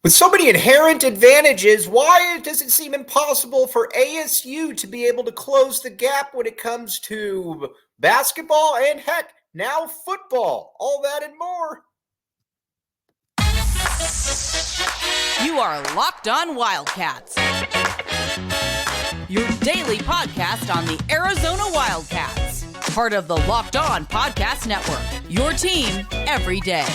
With so many inherent advantages, why does it seem impossible for ASU to be able to close the gap when it comes to basketball and, heck, now football? All that and more. You are Locked On Wildcats, your daily podcast on the Arizona Wildcats, part of the Locked On Podcast Network, your team every day.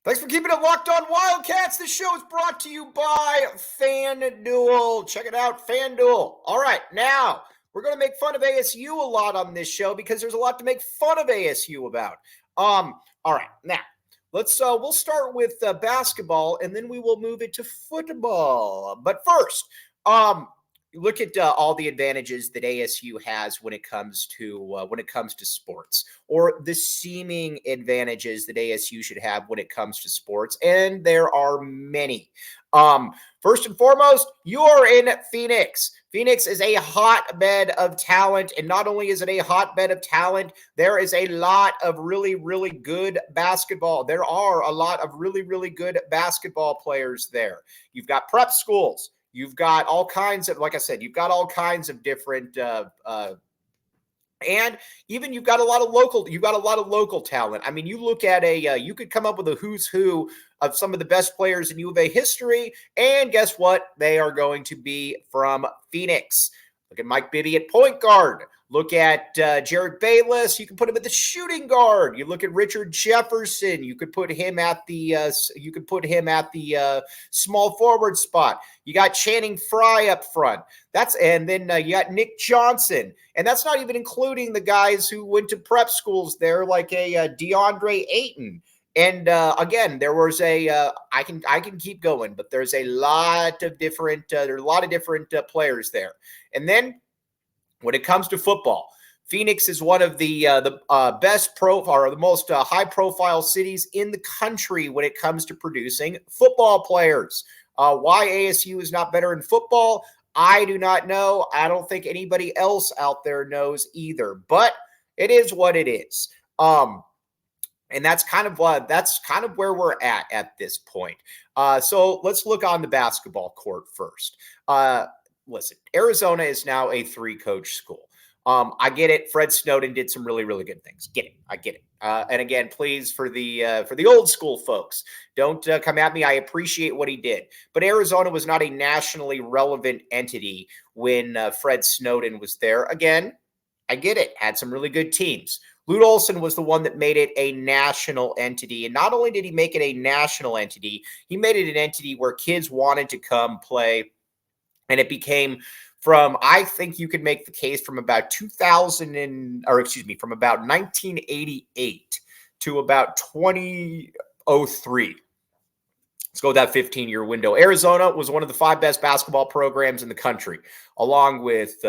Thanks for keeping it locked on Wildcats. This show is brought to you by FanDuel. Check it out, FanDuel. All right, now we're going to make fun of ASU a lot on this show because there's a lot to make fun of ASU about. All right, now we'll start with basketball and then we will move it to football. But first, look at all the advantages that ASU has when it comes to sports, or the seeming advantages that ASU should have when it comes to sports, and there are many. First and foremost, you are in Phoenix. Phoenix is a hotbed of talent, and not only is it a hotbed of talent, there is a lot of really, really good basketball. There are a lot of really, really good basketball players there. You've got prep schools. You've got all kinds of, like I said, you've got all kinds of different, and even you've got a lot of local talent. I mean, you look at you could come up with a who's who of some of the best players in U of A history, and guess what? They are going to be from Phoenix. Look at Mike Bibby at point guard. Look at Jared Bayless. You can put him at the shooting guard. You look at Richard Jefferson. You could put him at the small forward spot. You got Channing Frye up front. And then you got Nick Johnson, and that's not even including the guys who went to prep schools there, like a DeAndre Ayton. And again, there was I can keep going, but there's a lot of different players there. And then when it comes to football, Phoenix is one of the best or the most high-profile cities in the country when it comes to producing football players. Why ASU is not better in football, I do not know. I don't think anybody else out there knows either. But it is what it is. And that's kind of where we're at this point. So let's look on the basketball court first. Listen, Arizona is now a 3-coach school. I get it. Fred Snowden did some really, really good things. I get it. And again, please, for the old school folks, don't come at me. I appreciate what he did. But Arizona was not a nationally relevant entity when Fred Snowden was there. Again, I get it. Had some really good teams. Lute Olson was the one that made it a national entity. And not only did he make it a national entity, he made it an entity where kids wanted to come play. And it became I think you could make the case from about 1988 to about 2003. Let's go with that 15-year window. Arizona was one of the 5 best basketball programs in the country, along with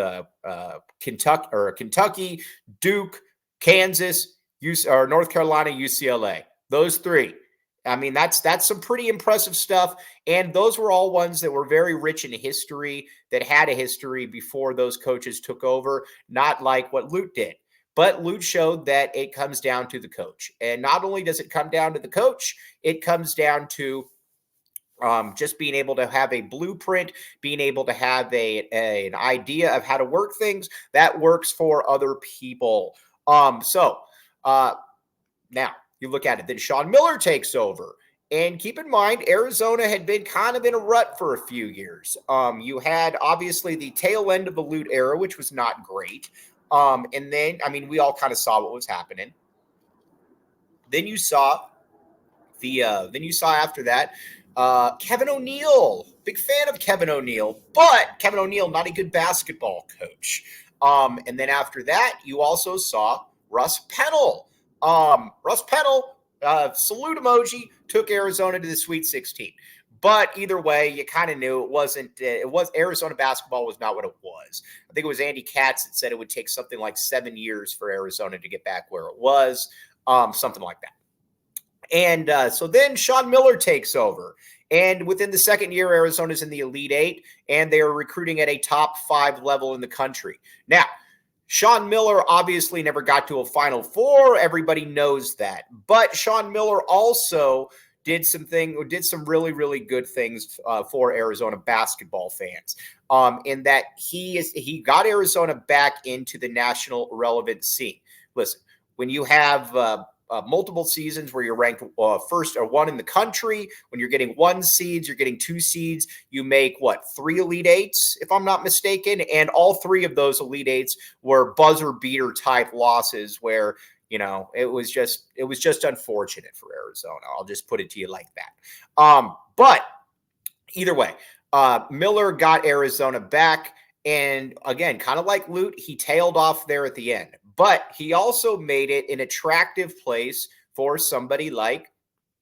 Kentucky, Duke, Kansas, North Carolina, UCLA. Those 3. I mean, that's some pretty impressive stuff. And those were all ones that were very rich in history, that had a history before those coaches took over, not like what Lute did. But Lute showed that it comes down to the coach. And not only does it come down to the coach, it comes down to just being able to have a blueprint, being able to have an idea of how to work things that works for other people. Now you look at it, then Sean Miller takes over. And keep in mind, Arizona had been kind of in a rut for a few years. You had, obviously, the tail end of the Lute era, which was not great. And then, I mean, we all kind of saw what was happening. Then you saw after that, Kevin O'Neal. Big fan of Kevin O'Neal, but Kevin O'Neal, not a good basketball coach. And then after that, you also saw Russ Pennell. Russ Pennell, salute emoji, took Arizona to the Sweet 16. But either way, you kind of knew Arizona basketball was not what it was. I think it was Andy Katz that said it would take something like 7 years for Arizona to get back where it was, something like that. And so then Sean Miller takes over. And within the second year, Arizona's in the Elite Eight, and they are recruiting at a top 5 level in the country. Now, Sean Miller obviously never got to a Final Four. Everybody knows that. But Sean Miller also did some really, really good things for Arizona basketball fans. In that he got Arizona back into the national relevant scene. Listen, when you have multiple seasons where you're ranked first or one in the country, when you're getting 1 seeds, you're getting 2 seeds, you make 3 Elite Eights, if I'm not mistaken, and all 3 of those Elite Eights were buzzer beater type losses where it was just unfortunate for Arizona. I'll just put it to you like that. But either way, Miller got Arizona back. And again, kind of like Lute, he tailed off there at the end. But he also made it an attractive place for somebody like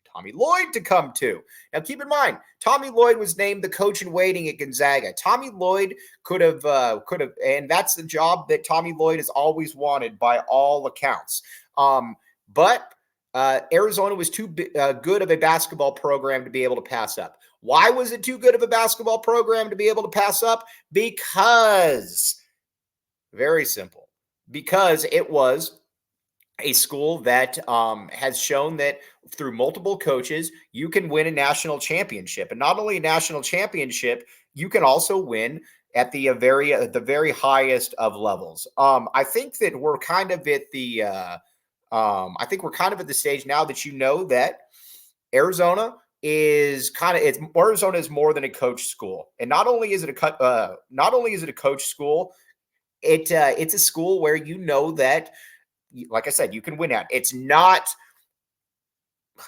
Tommy Lloyd to come to. Now, keep in mind, Tommy Lloyd was named the coach in waiting at Gonzaga. Tommy Lloyd could have, and that's the job that Tommy Lloyd has always wanted by all accounts. But Arizona was too good of a basketball program to be able to pass up. Why was it too good of a basketball program to be able to pass up? Because, very simple, because it was a school that has shown that through multiple coaches, you can win a national championship. And not only a national championship, you can also win at the very highest of levels. I think that we're kind of at the stage now that that Arizona is Arizona is more than a coach school. And not only is it a coach school, it's a school where that, like I said, you can win at. It's not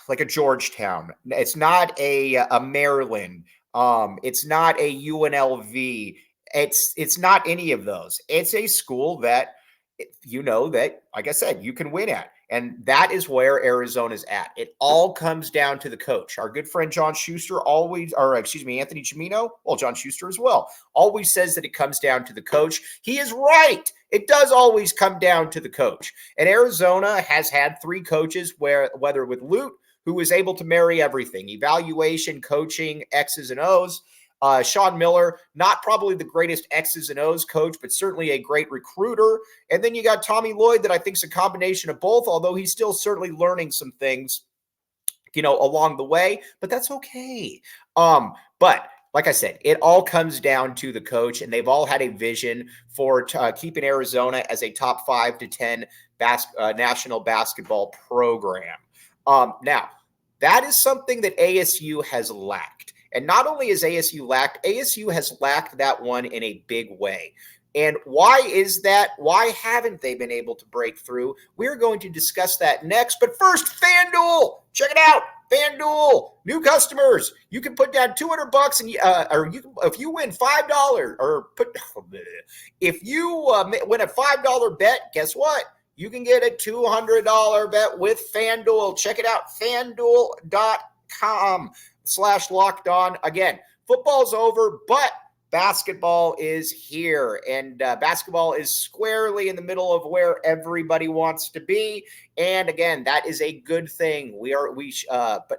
like a Georgetown. It's not a Maryland. It's not a UNLV. It's not any of those. It's a school that that, like I said, you can win at. And that is where Arizona's at. It all comes down to the coach. Our good friend John Schuster Anthony Chimino, John Schuster as well, always says that it comes down to the coach. He is right. It does always come down to the coach. And Arizona has had 3 coaches whether with Lute, who was able to marry everything, evaluation, coaching, X's and O's. Sean Miller, not probably the greatest X's and O's coach, but certainly a great recruiter. And then you got Tommy Lloyd that I think is a combination of both, although he's still certainly learning some things, along the way, but that's okay. But like I said, it all comes down to the coach, and they've all had a vision for keeping Arizona as a top 5 to 10 national basketball program. Now, that is something that ASU has lacked. And not only has ASU has lacked that one in a big way. And why is that? Why haven't they been able to break through? We're going to discuss that next. But first, FanDuel. Check it out. FanDuel. New customers. You can put down $200 and if you win $5 if you win a $5 bet, guess what? You can get a $200 bet with FanDuel. Check it out. FanDuel.com/lockedon. Again, football's over, but basketball is here, and basketball is squarely in the middle of where everybody wants to be. And again, that is a good thing.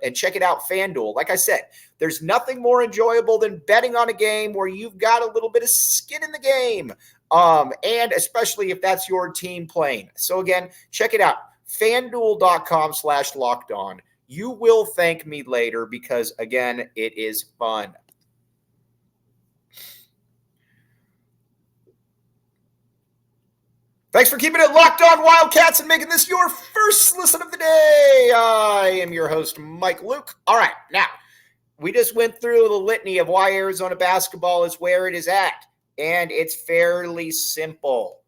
And check it out, FanDuel. Like I said, there's nothing more enjoyable than betting on a game where you've got a little bit of skin in the game. And especially if that's your team playing. So again, check it out. FanDuel.com/lockedon. You will thank me later because, again, it is fun. Thanks for keeping it locked on Wildcats and making this your first listen of the day. I am your host, Mike Luke. All right, now, we just went through the litany of why Arizona basketball is where it is at, and it's fairly simple.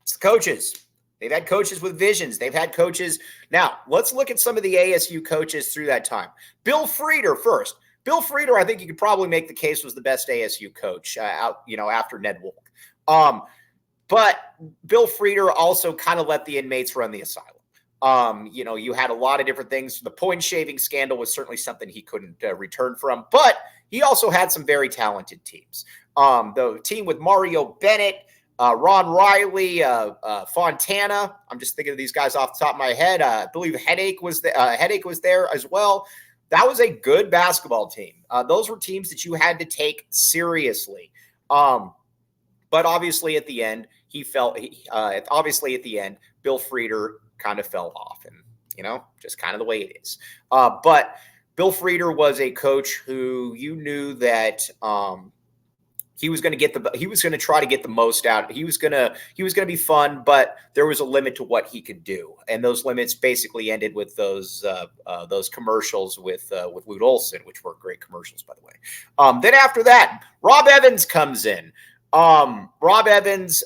It's the coaches. They've had coaches with visions. They've had coaches. Now, let's look at some of the ASU coaches through that time. Bill Frieder first. Bill Frieder, I think you could probably make the case, was the best ASU coach after Ned Wolk. But Bill Frieder also kind of let the inmates run the asylum. You had a lot of different things. The point shaving scandal was certainly something he couldn't return from, but he also had some very talented teams. The team with Mario Bennett, Ron Riley, Fontana. I'm just thinking of these guys off the top of my head. I believe Headache was there as well. that was a good basketball team. Those were teams that you had to take seriously. But obviously at the end, Bill Frieder kind of fell off, and just kind of the way it is. But Bill Frieder was a coach who you knew that he was going to try to get the most out. He was going to be fun, but there was a limit to what he could do, and those limits basically ended with those commercials with Lute Olson, which were great commercials, by the way. Then after that, Rob Evans comes in. Rob Evans,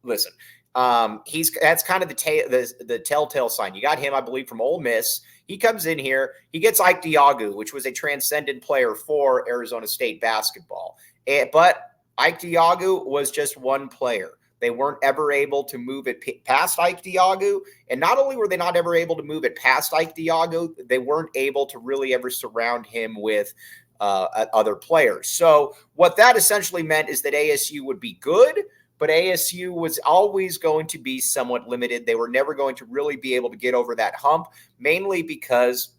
listen, that's kind of the telltale sign. You got him, I believe, from Ole Miss. He comes in here. He gets Ike Diagu, which was a transcendent player for Arizona State basketball. But Ike Diagu was just one player. They weren't ever able to move it past Ike Diagu. And not only were they not ever able to move it past Ike Diagu, they weren't able to really ever surround him with other players. So what that essentially meant is that ASU would be good, but ASU was always going to be somewhat limited. They were never going to really be able to get over that hump, mainly because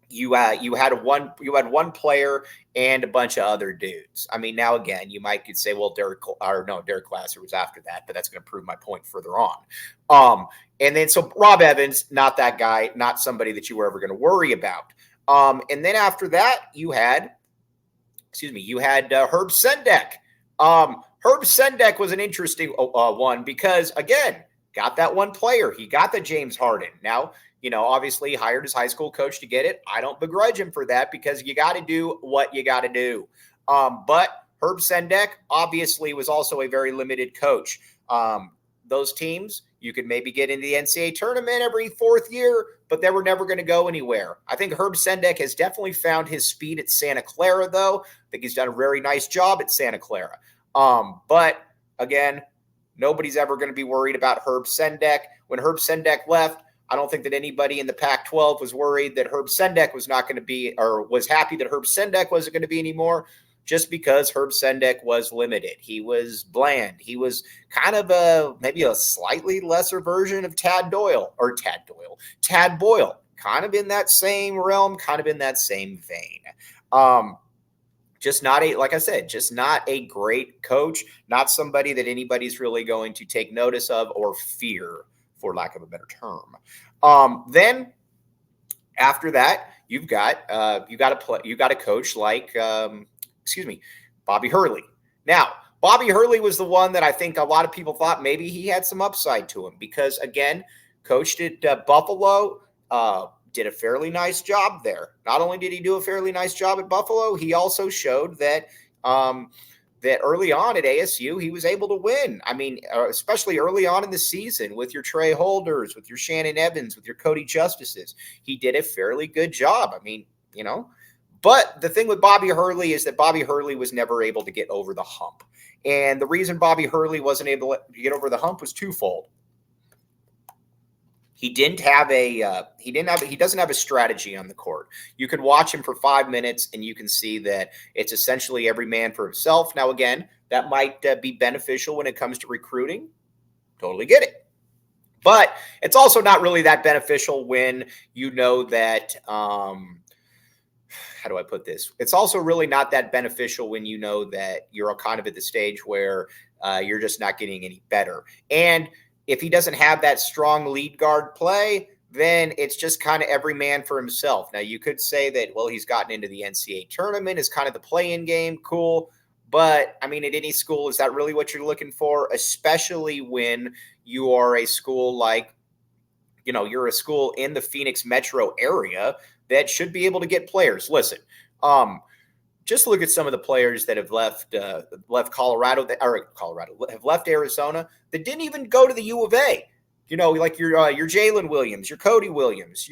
you had one player and a bunch of other dudes. I mean, now again, you could say, well, Derek Glasser was after that, but that's going to prove my point further on. And then so Rob Evans, not that guy, not somebody that you were ever going to worry about. And then after that, you had Herb Sendek. Herb Sendek was an interesting one because, again, got that one player. He got the James Harden. Now, obviously he hired his high school coach to get it. I don't begrudge him for that because you got to do what you got to do. But Herb Sendek obviously was also a very limited coach. Those teams, you could maybe get into the NCAA tournament every fourth year, but they were never going to go anywhere. I think Herb Sendek has definitely found his speed at Santa Clara, though. I think he's done a very nice job at Santa Clara. But again, nobody's ever going to be worried about Herb Sendek. When Herb Sendek left, I don't think that anybody in the Pac-12 was worried that Herb Sendek was not going to be, or was happy that Herb Sendek wasn't going to be anymore, just because Herb Sendek was limited. He was bland. He was kind of maybe a slightly lesser version of Tad Boyle, kind of in that same realm, kind of in that same vein. Just not a great coach, not somebody that anybody's really going to take notice of or fear, for lack of a better term. Then after that, you've got a coach like Bobby Hurley. Now, Bobby Hurley was the one that I think a lot of people thought maybe he had some upside to him because, again, coached at Buffalo, did a fairly nice job there. Not only did he do a fairly nice job at Buffalo, he also showed that that early on at ASU, he was able to win. I mean, especially early on in the season with your Trey Holders, with your Shannon Evans, with your Cody Justices. He did a fairly good job. I mean, but the thing with Bobby Hurley is that Bobby Hurley was never able to get over the hump. And the reason Bobby Hurley wasn't able to get over the hump was twofold. He doesn't have a strategy on the court. You can watch him for 5 minutes and you can see that it's essentially every man for himself. Now, again, that might be beneficial when it comes to recruiting. Totally get it. But it's also not really that beneficial when you know that, how do I put this? It's also really not that beneficial when you know that you're kind of at the stage where you're just not getting any better. And if he doesn't have that strong lead guard play, then it's just kind of every man for himself. Now, you could say that, well, he's gotten into the NCAA tournament, is kind of the play-in game, cool. But, I mean, at any school, is that really what you're looking for? Especially when you are a school like, you're a school in the Phoenix metro area that should be able to get players. Listen, just look at some of the players that have left Colorado, have left Arizona that didn't even go to the U of A. Like your Jalen Williams, your Cody Williams,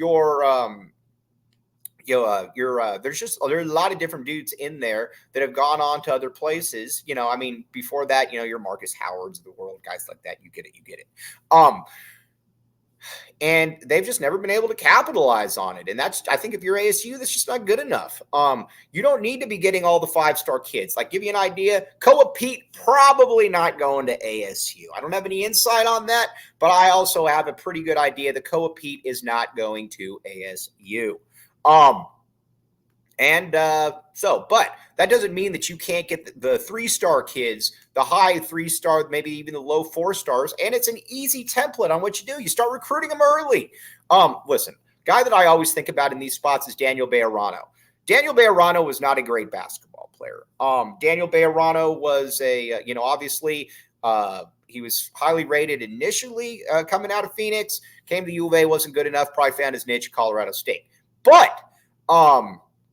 there's a lot of different dudes in there that have gone on to other places. I mean, before that, your Marcus Howards of the world, guys like that. You get it. And they've just never been able to capitalize on it. And I think if you're ASU, that's just not good enough. You don't need to be getting all the 5-star kids. Like, give you an idea, Koa Pete probably not going to ASU. I don't have any insight on that, but I also have a pretty good idea that Koa Pete is not going to ASU. But that doesn't mean that you can't get the 3-star kids, the high 3-star, maybe even the low 4-stars. And it's an easy template on what you do. You start recruiting them early. Listen, guy that I always think about in these spots is Daniel Bejarano. Daniel Bejarano was not a great basketball player. Daniel Bejarano was obviously he was highly rated initially coming out of Phoenix, came to U of A, wasn't good enough, probably found his niche at Colorado State. But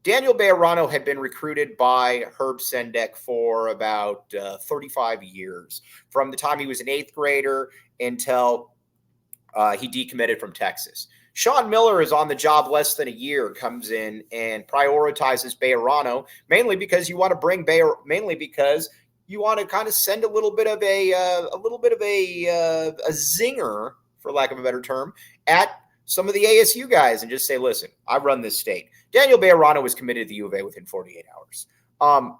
Daniel Bejarano had been recruited by Herb Sendek for about 35 years, from the time he was an 8th grader until he decommitted from Texas. Sean Miller is on the job less than a year, comes in and prioritizes Bejarano, mainly because you want to bring because you want to kind of send a little bit of a zinger, for lack of a better term, at some of the ASU guys and just say, listen, I run this state. Daniel Bejarano was committed to the U of A within 48 hours.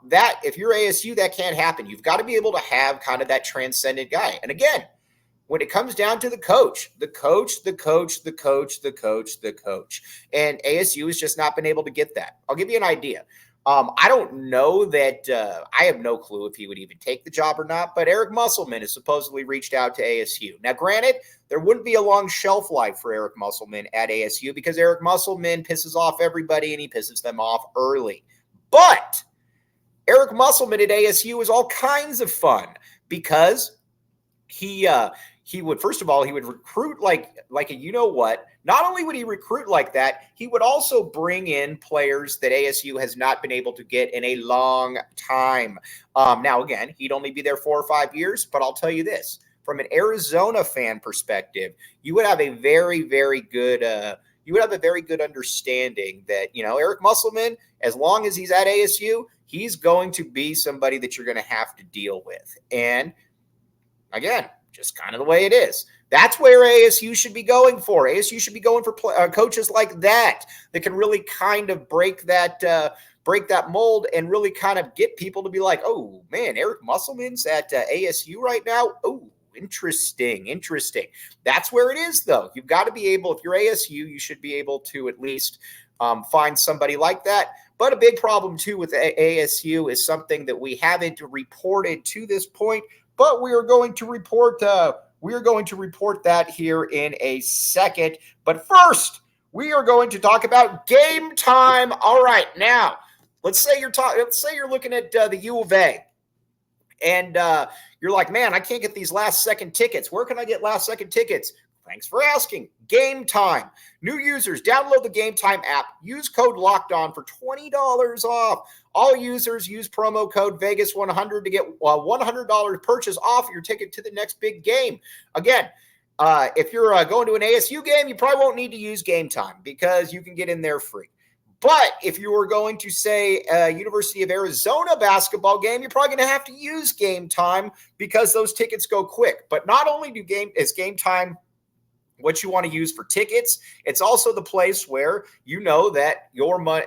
That if you're ASU, that can't happen. You've got to be able to have kind of that transcendent guy. And again, when it comes down to the coach. And ASU has just not been able to get that. I'll give you an idea. I don't know that I have no clue if he would even take the job or not, but Eric Musselman has supposedly reached out to ASU. Now, granted, there wouldn't be a long shelf life for Eric Musselman at ASU because Eric Musselman pisses off everybody and he pisses them off early. But Eric Musselman at ASU is all kinds of fun because he would, first of all, he would recruit like a you-know-what. Not only would he recruit like that, he would also bring in players that ASU has not been able to get in a long time. Now, again, he'd only be there 4 or 5 years, but I'll tell you this. From an Arizona fan perspective, you would have a very, very good understanding that, Eric Musselman, as long as he's at ASU, he's going to be somebody that you're going to have to deal with. And again, just kind of the way it is. That's where ASU should be going for. ASU should be going for coaches like that can really kind of break that mold and really kind of get people to be like, oh, man, Eric Musselman's at ASU right now? Oh, interesting. That's where it is, though. You've got to be able, if you're ASU, you should be able to at least find somebody like that. But a big problem, too, with ASU is something that we haven't reported to this point, but we are going to report that here in a second. But first, we are going to talk about game time. All right, now let's say you're looking at the U of A, and you're like, man, I can't get these last second tickets. Where can I get last second tickets? Thanks for asking. Gametime. New users, download the Gametime app. Use code LOCKEDON for $20 off. All users use promo code Vegas100 to get a $100 purchase off your ticket to the next big game. Again, if you're going to an ASU game, you probably won't need to use Gametime because you can get in there free. But if you were going to, say, a University of Arizona basketball game, you're probably going to have to use Gametime because those tickets go quick. But not only is Gametime what you want to use for tickets, it's also the place where you know that your money,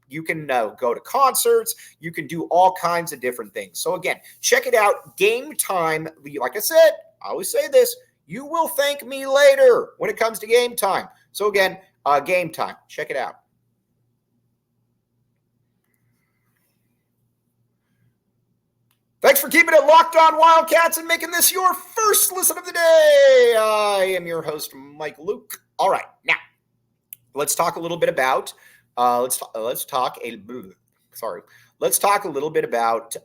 you can go to concerts, you can do all kinds of different things. So again, check it out. Gametime. Like I said, I always say this: you will thank me later when it comes to Gametime. So again, Gametime. Check it out. Thanks for keeping it locked on Wildcats and making this your first listen of the day. I am your host, Mike Luke. All right, now let's talk a little bit about let's talk a little bit about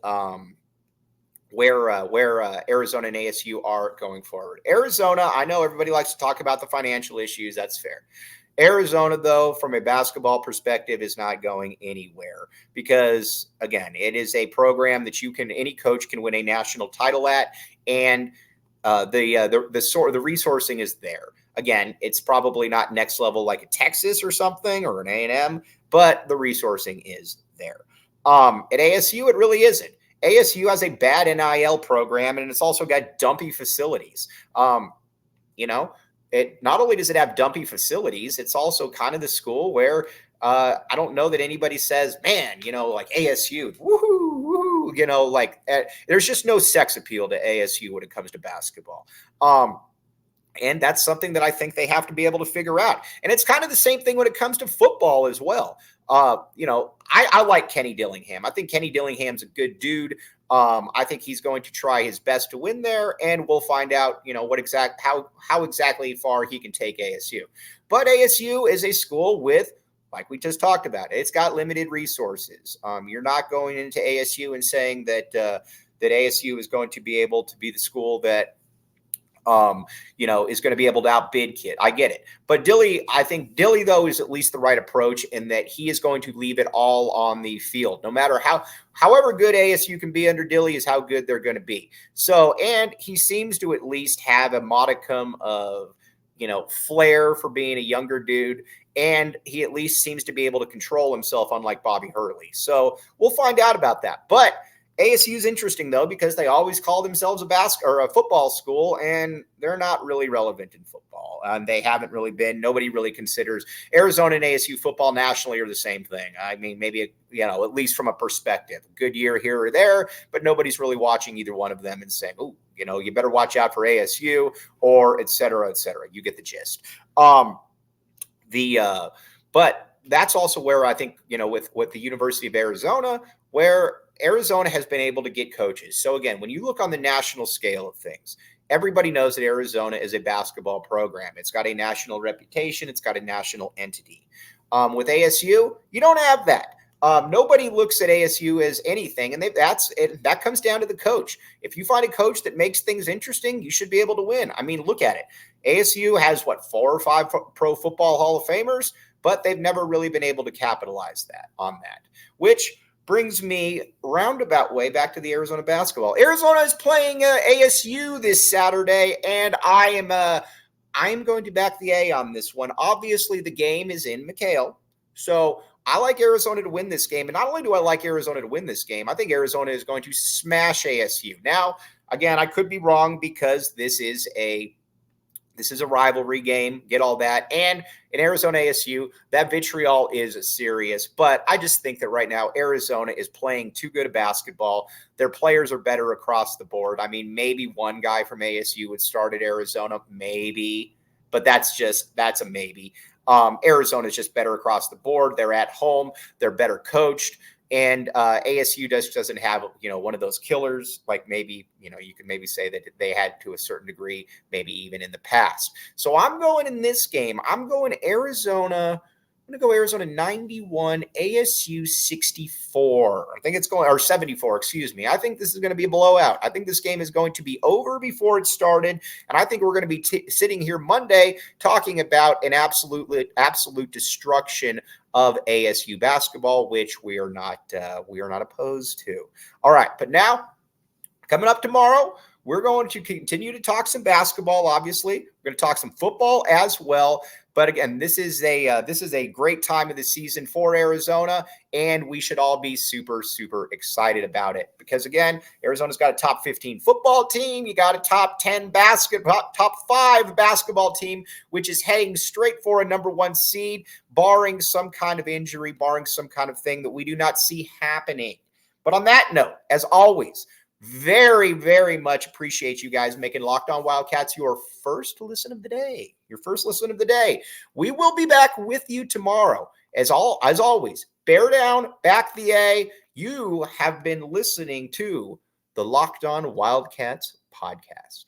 where Arizona and ASU are going forward. Arizona, I know everybody likes to talk about the financial issues. That's fair. Arizona, though, from a basketball perspective, is not going anywhere because, again, it is a program that any coach can win a national title at, and the resourcing is there. Again, it's probably not next level like a Texas or something or an A&M, but the resourcing is there. At ASU, it really isn't. ASU has a bad NIL program, and it's also got dumpy facilities. It not only does it have dumpy facilities, it's also kind of the school where I don't know that anybody says, man, like ASU, woohoo, there's just no sex appeal to ASU when it comes to basketball. And that's something that I think they have to be able to figure out. And it's kind of the same thing when it comes to football as well. I like Kenny Dillingham. I think Kenny Dillingham's a good dude. I think he's going to try his best to win there, and we'll find out, how exactly far he can take ASU. But ASU is a school with, like we just talked about, it's got limited resources. You're not going into ASU and saying that ASU is going to be able to be the school that is going to be able to outbid Kid. I get it. But I think Dilly, though, is at least the right approach in that he is going to leave it all on the field. No matter however good ASU can be under Dilly is how good they're going to be. So, and he seems to at least have a modicum of, flair for being a younger dude. And he at least seems to be able to control himself, unlike Bobby Hurley. So we'll find out about that. But ASU is interesting, though, because they always call themselves a football school, and they're not really relevant in football. They haven't really been. Nobody really considers Arizona and ASU football nationally are the same thing. I mean, maybe, at least from a perspective, a good year here or there, but nobody's really watching either one of them and saying, oh, you better watch out for ASU or et cetera, et cetera. You get the gist. But that's also where I think, with the University of Arizona, where Arizona has been able to get coaches. So again, when you look on the national scale of things, everybody knows that Arizona is a basketball program. It's got a national reputation. It's got a national entity. With ASU, you don't have that. Nobody looks at ASU as anything, and that comes down to the coach. If you find a coach that makes things interesting, you should be able to win. I mean, look at it. ASU has 4 or 5 Pro Football Hall of Famers, but they've never really been able to capitalize on that, which brings me roundabout way back to the Arizona basketball. Arizona is playing ASU this Saturday, and I am going to back the A on this one. Obviously, the game is in McHale, so I like Arizona to win this game. And not only do I like Arizona to win this game, I think Arizona is going to smash ASU. Now, again, I could be wrong because this is a rivalry game, get all that. And in Arizona ASU, that vitriol is serious. But I just think that right now Arizona is playing too good a basketball. Their players are better across the board. I mean, maybe one guy from ASU would start at Arizona, maybe. But that's a maybe. Arizona is just better across the board. They're at home. They're better coached. And ASU doesn't have, one of those killers, like maybe, you could maybe say that they had to a certain degree, maybe even in the past. So I'm going in this game. I'm going Arizona. I'm going to go Arizona 91, ASU 64. I think it's going, or 74, excuse me. I think this is going to be a blowout. I think this game is going to be over before it started. And I think we're going to be sitting here Monday talking about an absolute destruction of ASU basketball, which we are not opposed to. All right, but now coming up tomorrow, we're going to continue to talk some basketball. Obviously, we're going to talk some football as well. But again, this is a great time of the season for Arizona, and we should all be super, super excited about it. Because again, Arizona's got a top 15 football team. You got a top 10 top 5 basketball team, which is heading straight for a number 1 seed, barring some kind of injury, barring some kind of thing that we do not see happening. But on that note, as always, very, very much appreciate you guys making Locked On Wildcats your first listen of the day. We will be back with you tomorrow. As always, bear down, back the A. You have been listening to the Locked On Wildcats podcast.